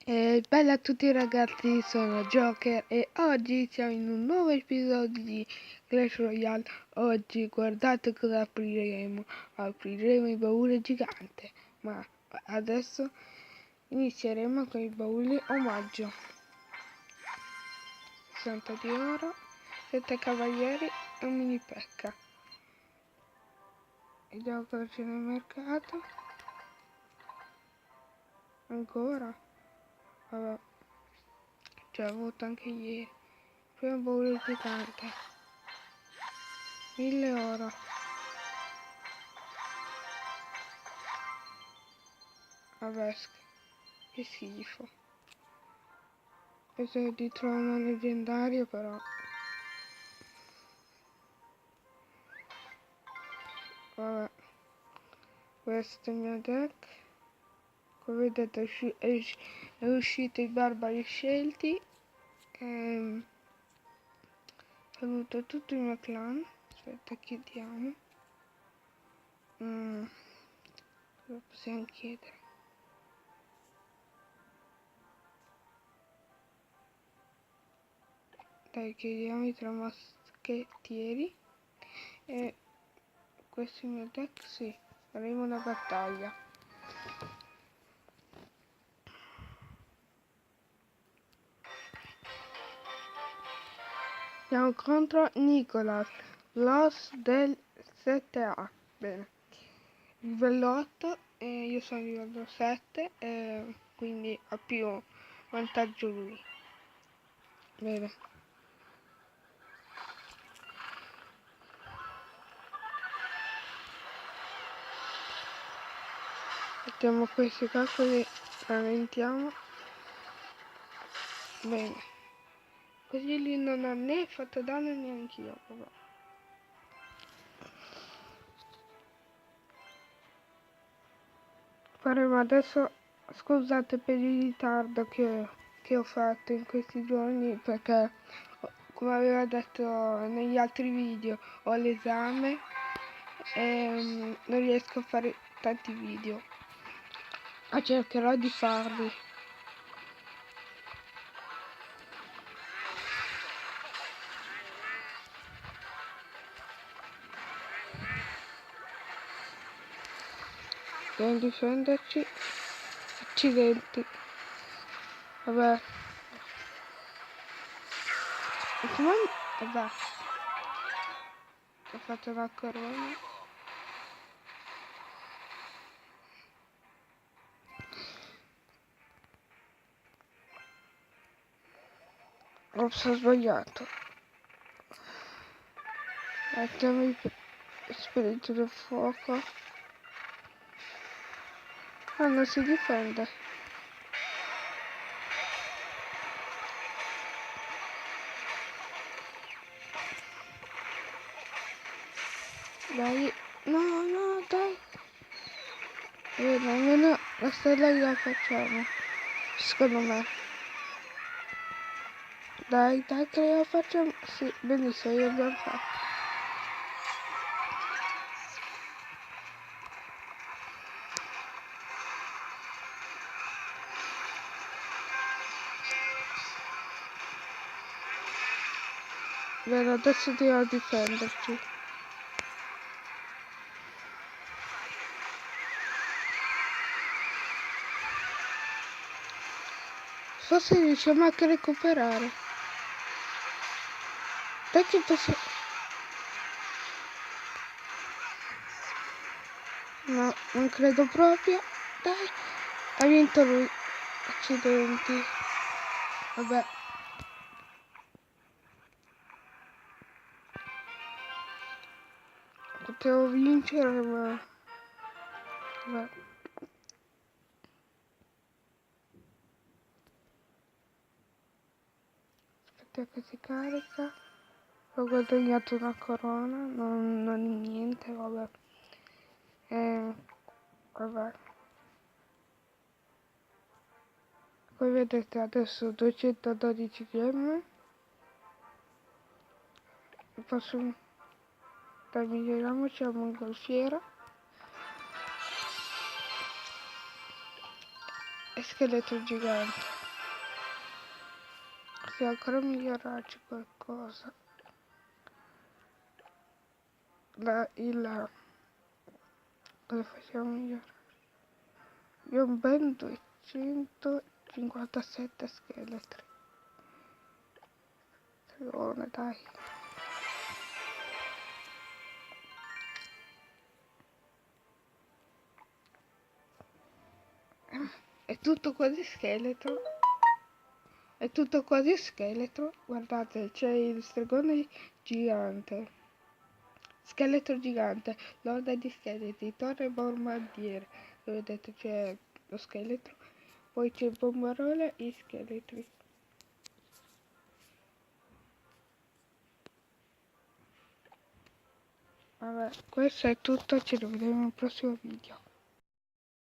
Bella a tutti ragazzi, sono Joker e oggi siamo in un nuovo episodio di Clash Royale. Oggi guardate cosa apriremo. Apriremo il baule gigante, ma adesso inizieremo con i bauli omaggio. 60 di oro, 7 cavalieri e un mini pecca. Vediamo cosa c'è nel mercato. Ancora? Vabbè, c'è avuto anche ieri. Primo baule gigante, 1000 oro. Vabbè, che schifo. Penso di trovare una leggendaria però. Vabbè. Questo è il mio deck. Come vedete è uscito i barbari scelti. Saluto tutto il mio clan. Aspetta, chiediamo. Cosa possiamo chiedere? Dai, chiediamo i tre moschettieri. E questo è il mio deck, sì. Faremo una battaglia. Siamo contro Nicolas, l'os del 7A. Bene. Livello 8 e io sono livello 7, quindi ha più vantaggio lui. Bene. Mettiamo questi qua così rallentiamo. Bene. Così lui non ha né fatto danno neanche io. Vabbè. Faremo adesso, scusate per il ritardo che ho fatto in questi giorni perché come avevo detto negli altri video ho l'esame e non riesco a fare tanti video, ma cercherò di farli. Dobbiamo difenderci. Accidenti. Vabbè. Vabbè. Ho fatto una corona. Ops, ho sbagliato. Mettiamo il spirito del fuoco. Ah, non si difende. Dai. No, dai. Bene, almeno la stella gliela facciamo. Secondo me. Dai, che la facciamo. Sì, benissimo, io l'ho fatto. Bene, adesso dobbiamo difenderci. Forse riusciamo anche a recuperare. Dai che possiamo... No, non credo proprio. Dai, ha vinto lui. Accidenti. Vabbè. Potevo vincere, ma... Vabbè. Aspetta che si carica. Ho guadagnato una corona, non niente, vabbè. Vabbè. Poi vedete adesso 212 gemme. Posso... Dai, miglioriamoci a mongolfiera. E scheletro gigante. Se ancora migliorarci qualcosa. Cosa facciamo migliorare? Io ho un ben 257 scheletri. Buona, dai. È tutto quasi scheletro. È tutto quasi scheletro. Guardate, c'è il stregone gigante. Scheletro gigante. L'orda di scheletri. Torre bombardiere. Dove vedete c'è lo scheletro. Poi c'è il bombarole e i scheletri. Vabbè, questo è tutto. Ci rivediamo nel prossimo video.